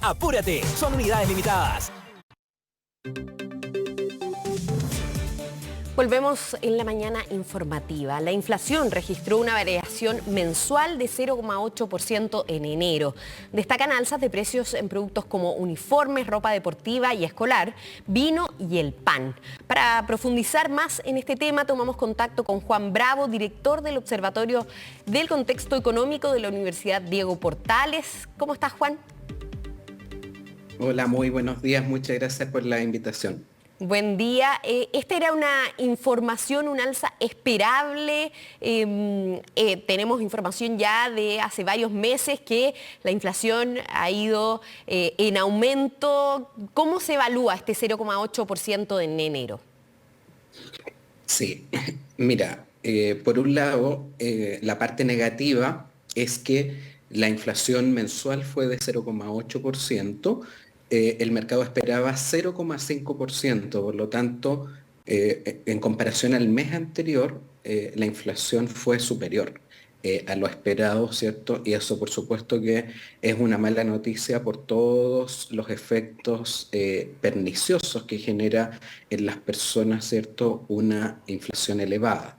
¡Apúrate! Son unidades limitadas. Volvemos en la mañana informativa. La inflación registró una variación mensual de 0,8% en enero. Destacan alzas de precios en productos como uniformes, ropa deportiva y escolar, vino y el pan. Para profundizar más en este tema, tomamos contacto con Juan Bravo, director del Observatorio del Contexto Económico de la Universidad Diego Portales. ¿Cómo estás, Juan? Hola, muy buenos días. Muchas gracias por la invitación. Buen día. Esta era una información, un alza esperable. Tenemos información ya de hace varios meses que la inflación ha ido en aumento. ¿Cómo se evalúa este 0,8% en enero? Sí, mira, por un lado, la parte negativa es que la inflación mensual fue de 0,8%. El mercado esperaba 0,5%, por lo tanto, en comparación al mes anterior, la inflación fue superior a lo esperado, ¿cierto? Y eso, por supuesto, que es una mala noticia por todos los efectos perniciosos que genera en las personas, ¿cierto?, una inflación elevada.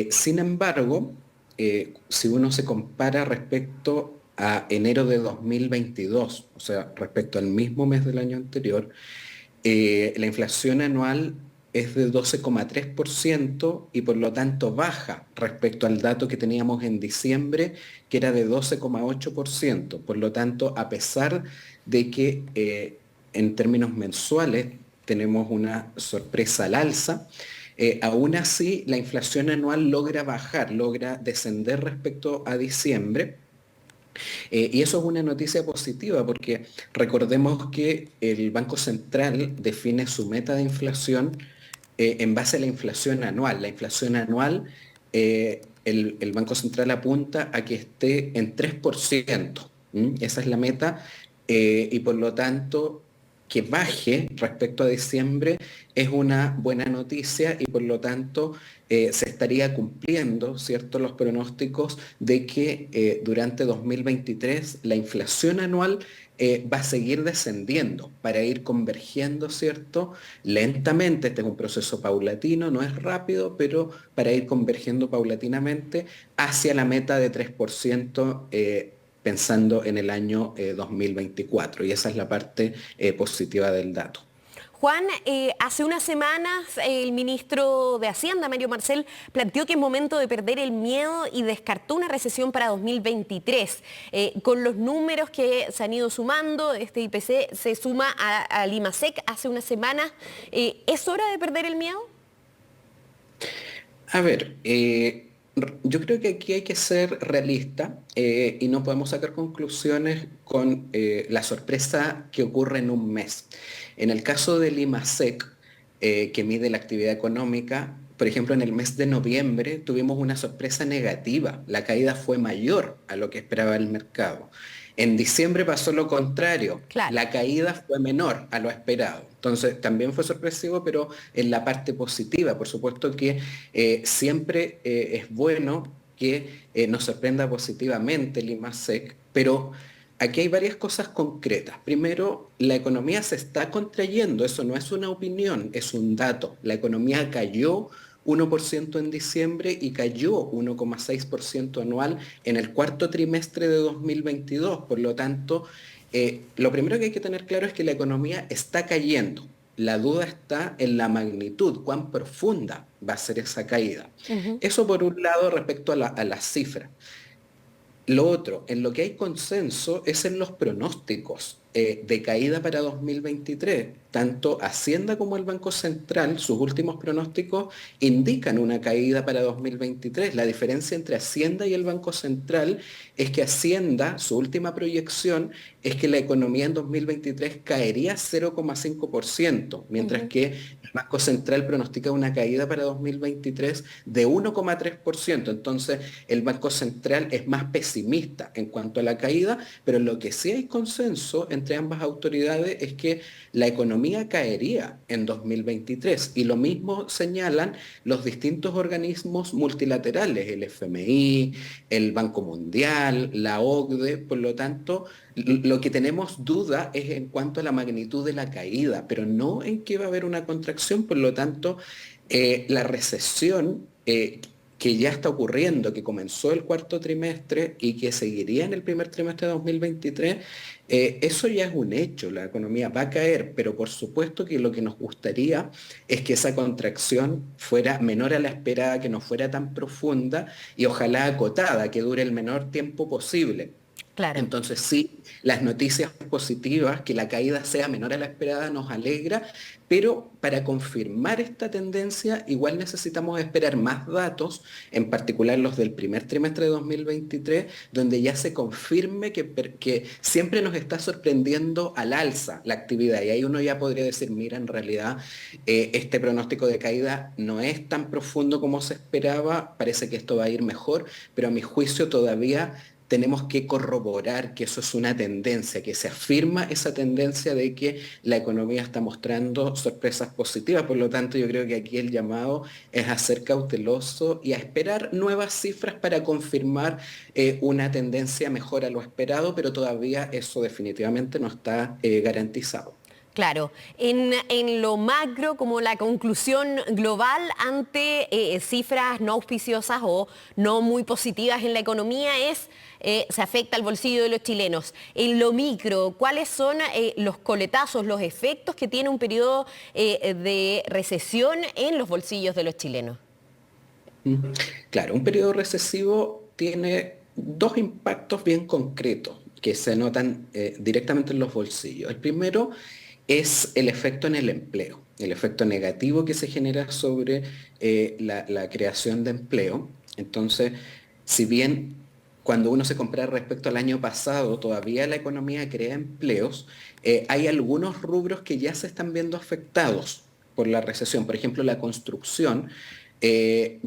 Sin embargo, si uno se compara respecto a enero de 2022, o sea, respecto al mismo mes del año anterior, la inflación anual es de 12,3% y por lo tanto baja respecto al dato que teníamos en diciembre, que era de 12,8%. Por lo tanto, a pesar de que en términos mensuales tenemos una sorpresa al alza, aún así la inflación anual logra bajar, logra descender respecto a diciembre. Y eso es una noticia positiva porque recordemos que el Banco Central define su meta de inflación en base a la inflación anual. La inflación anual, el Banco Central apunta a que esté en 3%. Esa es la meta y por lo tanto que baje respecto a diciembre es una buena noticia y por lo tanto se estaría cumpliendo, ¿cierto?, los pronósticos de que durante 2023 la inflación anual va a seguir descendiendo para ir convergiendo, ¿cierto?, lentamente. Este es un proceso paulatino, no es rápido, pero para ir convergiendo paulatinamente hacia la meta de 3%. Pensando en el año 2024, y esa es la parte positiva del dato. Juan, hace unas semanas el ministro de Hacienda, Mario Marcel, planteó que es momento de perder el miedo y descartó una recesión para 2023. Con los números que se han ido sumando, este IPC se suma al IMASEC hace unas semanas. ¿Es hora de perder el miedo? A ver, yo creo que aquí hay que ser realista y no podemos sacar conclusiones con la sorpresa que ocurre en un mes. En el caso del IMASEC, que mide la actividad económica, por ejemplo, en el mes de noviembre tuvimos una sorpresa negativa. La caída fue mayor a lo que esperaba el mercado. En diciembre pasó lo contrario. Claro. La caída fue menor a lo esperado. Entonces, también fue sorpresivo, pero en la parte positiva. Por supuesto que siempre es bueno que nos sorprenda positivamente el IMASEC, pero aquí hay varias cosas concretas. Primero, la economía se está contrayendo. Eso no es una opinión, es un dato. La economía cayó 1% en diciembre y cayó 1,6% anual en el cuarto trimestre de 2022. Por lo tanto, lo primero que hay que tener claro es que la economía está cayendo. La duda está en la magnitud, cuán profunda va a ser esa caída. Eso por un lado respecto a las cifras. Lo otro, en lo que hay consenso es en los pronósticos de caída para 2023. Tanto Hacienda como el Banco Central, sus últimos pronósticos indican una caída para 2023. La diferencia entre Hacienda y el Banco Central es que Hacienda, su última proyección, es que la economía en 2023 caería 0,5%, mientras que el Banco Central pronostica una caída para 2023 de 1,3%. Entonces, el Banco Central es más pesimista en cuanto a la caída, pero lo que sí hay consenso entre ambas autoridades es que la economía caería en 2023 y lo mismo señalan los distintos organismos multilaterales, el FMI, el Banco Mundial, la OCDE. Por lo tanto, lo que tenemos duda es en cuanto a la magnitud de la caída, pero no en que va a haber una contracción. Por lo tanto, la recesión que ya está ocurriendo, que comenzó el cuarto trimestre y que seguiría en el primer trimestre de 2023, eso ya es un hecho, la economía va a caer, pero por supuesto que lo que nos gustaría es que esa contracción fuera menor a la esperada, que no fuera tan profunda y ojalá acotada, que dure el menor tiempo posible. Claro. Entonces sí, las noticias positivas, que la caída sea menor a la esperada, nos alegra, pero para confirmar esta tendencia igual necesitamos esperar más datos, en particular los del primer trimestre de 2023, donde ya se confirme que siempre nos está sorprendiendo al alza la actividad. Y ahí uno ya podría decir, mira, en realidad este pronóstico de caída no es tan profundo como se esperaba, parece que esto va a ir mejor, pero a mi juicio todavía tenemos que corroborar que eso es una tendencia, que se afirma esa tendencia de que la economía está mostrando sorpresas positivas. Por lo tanto, yo creo que aquí el llamado es a ser cauteloso y a esperar nuevas cifras para confirmar una tendencia mejor a lo esperado, pero todavía eso definitivamente no está garantizado. Claro, en lo macro, como la conclusión global ante cifras no auspiciosas o no muy positivas en la economía se afecta al bolsillo de los chilenos. En lo micro, ¿cuáles son los coletazos, los efectos que tiene un periodo de recesión en los bolsillos de los chilenos? Claro, un periodo recesivo tiene dos impactos bien concretos que se notan directamente en los bolsillos. El primero es el efecto en el empleo, el efecto negativo que se genera sobre la creación de empleo. Entonces, si bien cuando uno se compara respecto al año pasado, todavía la economía crea empleos, hay algunos rubros que ya se están viendo afectados por la recesión. Por ejemplo, la construcción. eh,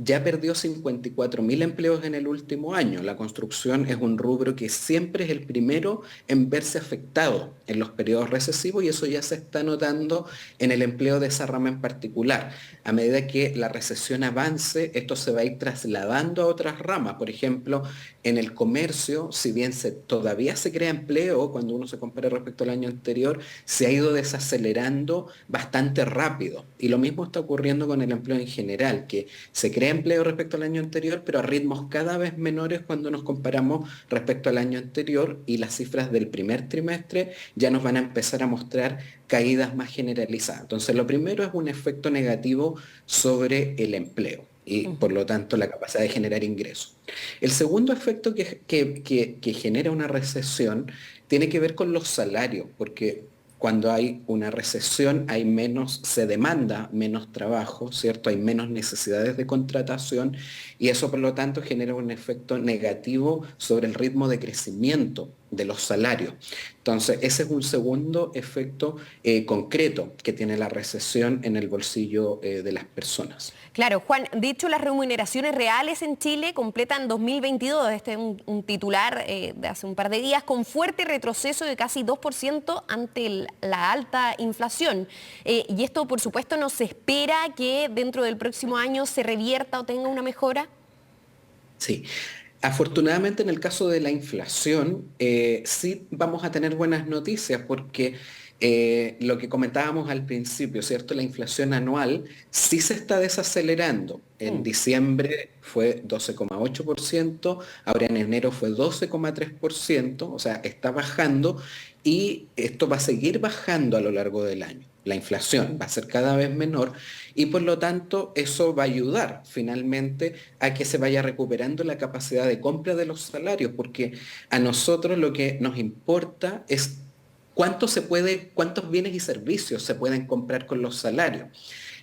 ya perdió 54.000 empleos en el último año. La construcción es un rubro que siempre es el primero en verse afectado en los periodos recesivos y eso ya se está notando en el empleo de esa rama en particular. A medida que la recesión avance, esto se va a ir trasladando a otras ramas. Por ejemplo, en el comercio, si bien todavía se crea empleo, cuando uno se compara respecto al año anterior, se ha ido desacelerando bastante rápido. Y lo mismo está ocurriendo con el empleo en general, que se crea empleo respecto al año anterior, pero a ritmos cada vez menores cuando nos comparamos respecto al año anterior y las cifras del primer trimestre ya nos van a empezar a mostrar caídas más generalizadas. Entonces, lo primero es un efecto negativo sobre el empleo y por lo tanto la capacidad de generar ingresos. El segundo efecto que genera una recesión tiene que ver con los salarios, porque cuando hay una recesión hay menos, se demanda menos trabajo, ¿cierto? Hay menos necesidades de contratación y eso por lo tanto genera un efecto negativo sobre el ritmo de crecimiento de los salarios. Entonces, ese es un segundo efecto concreto que tiene la recesión en el bolsillo de las personas. Claro, Juan, dicho las remuneraciones reales en Chile completan 2022, este es un titular de hace un par de días, con fuerte retroceso de casi 2% ante la alta inflación. Y esto, por supuesto, no se espera que dentro del próximo año se revierta o tenga una mejora. Sí. Afortunadamente en el caso de la inflación, sí vamos a tener buenas noticias porque lo que comentábamos al principio, ¿cierto? La inflación anual sí se está desacelerando. En diciembre fue 12,8%, ahora en enero fue 12,3%, o sea, está bajando y esto va a seguir bajando a lo largo del año. La inflación va a ser cada vez menor y por lo tanto eso va a ayudar finalmente a que se vaya recuperando la capacidad de compra de los salarios, porque a nosotros lo que nos importa es cuántos bienes y servicios se pueden comprar con los salarios.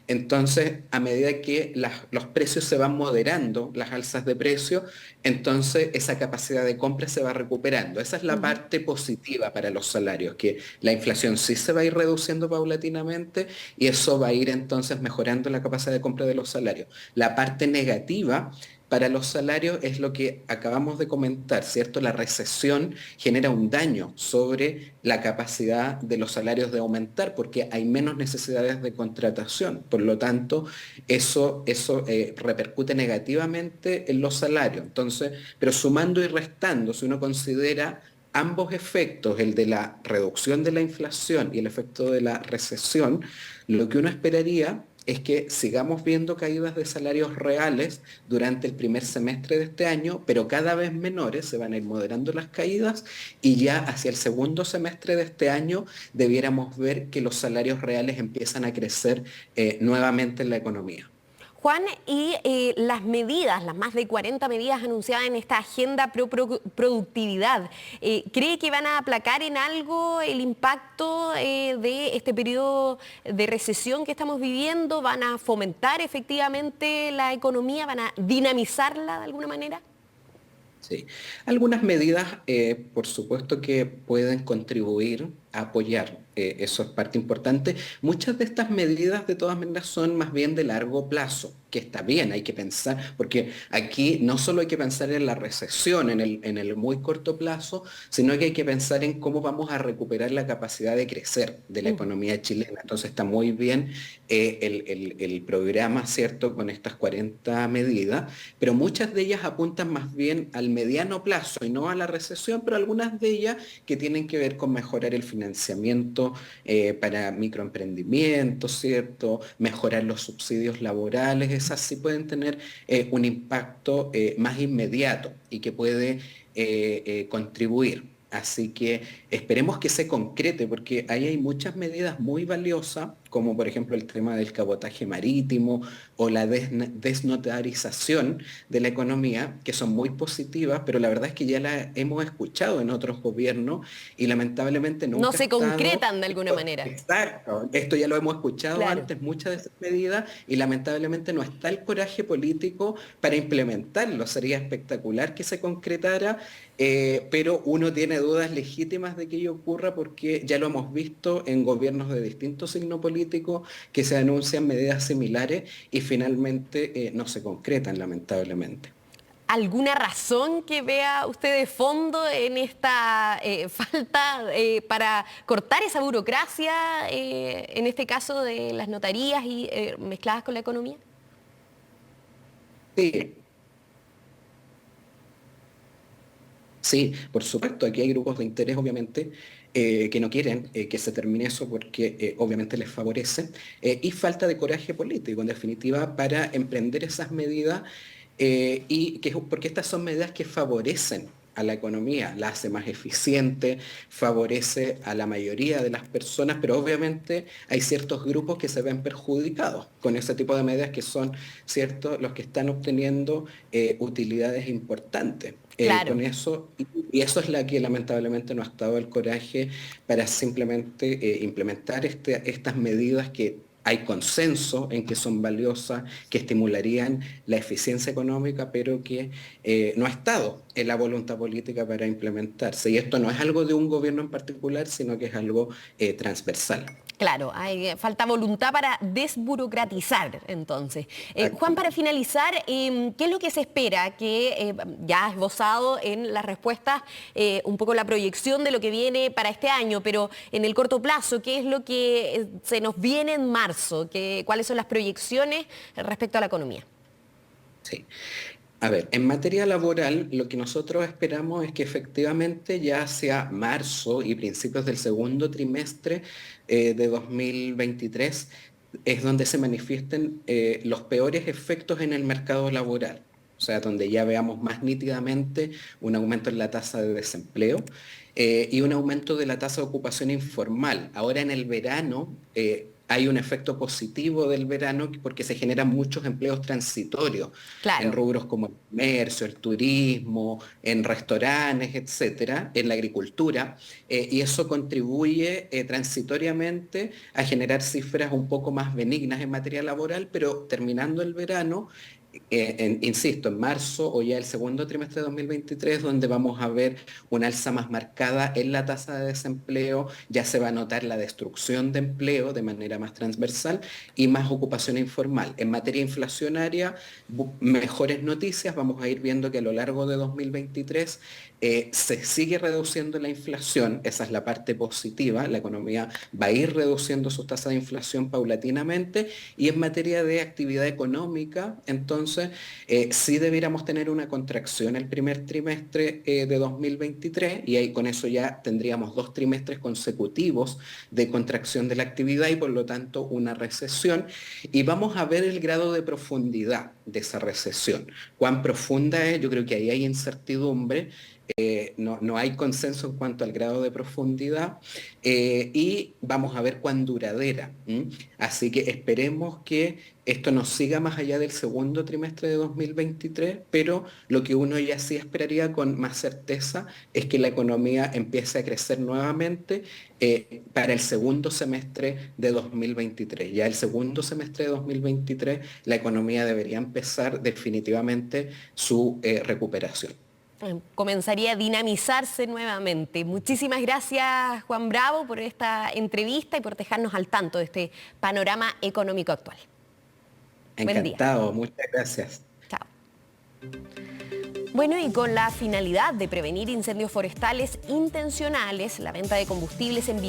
Entonces, a medida que los precios se van moderando, las alzas de precios, entonces esa capacidad de compra se va recuperando. Esa es la parte positiva para los salarios, que la inflación sí se va a ir reduciendo paulatinamente y eso va a ir entonces mejorando la capacidad de compra de los salarios. La parte negativa para los salarios es lo que acabamos de comentar, ¿cierto? La recesión genera un daño sobre la capacidad de los salarios de aumentar porque hay menos necesidades de contratación. Por lo tanto, eso repercute negativamente en los salarios. Entonces, pero sumando y restando, si uno considera ambos efectos, el de la reducción de la inflación y el efecto de la recesión, lo que uno esperaría es que sigamos viendo caídas de salarios reales durante el primer semestre de este año, pero cada vez menores, se van a ir moderando las caídas y ya hacia el segundo semestre de este año debiéramos ver que los salarios reales empiezan a crecer nuevamente en la economía. Juan, y las medidas, las más de 40 medidas anunciadas en esta agenda productividad, ¿cree que van a aplacar en algo el impacto de este periodo de recesión que estamos viviendo? ¿Van a fomentar efectivamente la economía? ¿Van a dinamizarla de alguna manera? Sí, algunas medidas, por supuesto que pueden contribuir a apoyar, eso es parte importante. Muchas de estas medidas, de todas maneras, son más bien de largo plazo, que está bien, hay que pensar, porque aquí no solo hay que pensar en la recesión en el muy corto plazo, sino que hay que pensar en cómo vamos a recuperar la capacidad de crecer de la economía chilena. Entonces está muy bien el programa, ¿cierto?, con estas 40 medidas, pero muchas de ellas apuntan más bien al mediano plazo y no a la recesión, pero algunas de ellas que tienen que ver con mejorar el financiamiento para microemprendimientos, ¿cierto?, mejorar los subsidios laborales, esas sí pueden tener un impacto más inmediato y que puede contribuir. Así que esperemos que se concrete, porque ahí hay muchas medidas muy valiosas, como por ejemplo el tema del cabotaje marítimo o la desnotarización de la economía, que son muy positivas, pero la verdad es que ya las hemos escuchado en otros gobiernos y lamentablemente No nunca ha se estado... concretan de alguna manera. Exacto, esto ya lo hemos escuchado Claro. antes, muchas de esas medidas, y lamentablemente no está el coraje político para implementarlo. Sería espectacular que se concretara, pero uno tiene dudas legítimas de que ello ocurra porque ya lo hemos visto en gobiernos de distintos signos políticos que se anuncian medidas similares y finalmente no se concretan, lamentablemente. ¿Alguna razón que vea usted de fondo en esta falta para cortar esa burocracia, en este caso de las notarías y mezcladas con la economía? Sí, sí, por supuesto, aquí hay grupos de interés, obviamente, que no quieren que se termine eso porque obviamente les favorece, y falta de coraje político, en definitiva, para emprender esas medidas, porque estas son medidas que favorecen a la economía, la hace más eficiente, favorece a la mayoría de las personas, pero obviamente hay ciertos grupos que se ven perjudicados con ese tipo de medidas que son, ¿cierto?, los que están obteniendo utilidades importantes Claro. con eso, y eso es la que lamentablemente no ha estado el coraje para simplemente implementar estas medidas que hay consenso en que son valiosas, que estimularían la eficiencia económica, pero que no ha estado en la voluntad política para implementarse. Y esto no es algo de un gobierno en particular, sino que es algo transversal. Claro, hay falta voluntad para desburocratizar, entonces. Juan, Exacto. para finalizar, ¿qué es lo que se espera? Que ya ha esbozado en las respuestas un poco la proyección de lo que viene para este año, pero en el corto plazo, ¿qué es lo que se nos viene en marzo? ¿Cuáles son las proyecciones respecto a la economía? Sí. A ver, en materia laboral, lo que nosotros esperamos es que efectivamente ya hacia marzo y principios del segundo trimestre de 2023 es donde se manifiesten los peores efectos en el mercado laboral. O sea, donde ya veamos más nítidamente un aumento en la tasa de desempleo y un aumento de la tasa de ocupación informal. Ahora en el verano hay un efecto positivo del verano porque se generan muchos empleos transitorios en Claro. rubros como el comercio, el turismo, en restaurantes, etcétera, en la agricultura, y eso contribuye transitoriamente a generar cifras un poco más benignas en materia laboral, pero terminando el verano insisto, en marzo o ya el segundo trimestre de 2023, donde vamos a ver una alza más marcada en la tasa de desempleo, ya se va a notar la destrucción de empleo de manera más transversal y más ocupación informal. En materia inflacionaria, mejores noticias, vamos a ir viendo que a lo largo de 2023 se sigue reduciendo la inflación, esa es la parte positiva, la economía va a ir reduciendo sus tasas de inflación paulatinamente y en materia de actividad económica, entonces sí debiéramos tener una contracción el primer trimestre de 2023 y ahí con eso ya tendríamos 2 trimestres consecutivos de contracción de la actividad y por lo tanto una recesión y vamos a ver el grado de profundidad de esa recesión. ¿Cuán profunda es? Yo creo que ahí hay incertidumbre. No hay consenso en cuanto al grado de profundidad y vamos a ver cuán duradera. Así que esperemos que esto nos siga más allá del segundo trimestre de 2023, pero lo que uno ya sí esperaría con más certeza es que la economía empiece a crecer nuevamente para el segundo semestre de 2023. Ya el segundo semestre de 2023 la economía debería empezar definitivamente su recuperación. Comenzaría a dinamizarse nuevamente. Muchísimas gracias, Juan Bravo, por esta entrevista y por dejarnos al tanto de este panorama económico actual. Buen día. Encantado, muchas gracias. Chao. Bueno, y con la finalidad de prevenir incendios forestales intencionales, la venta de combustibles en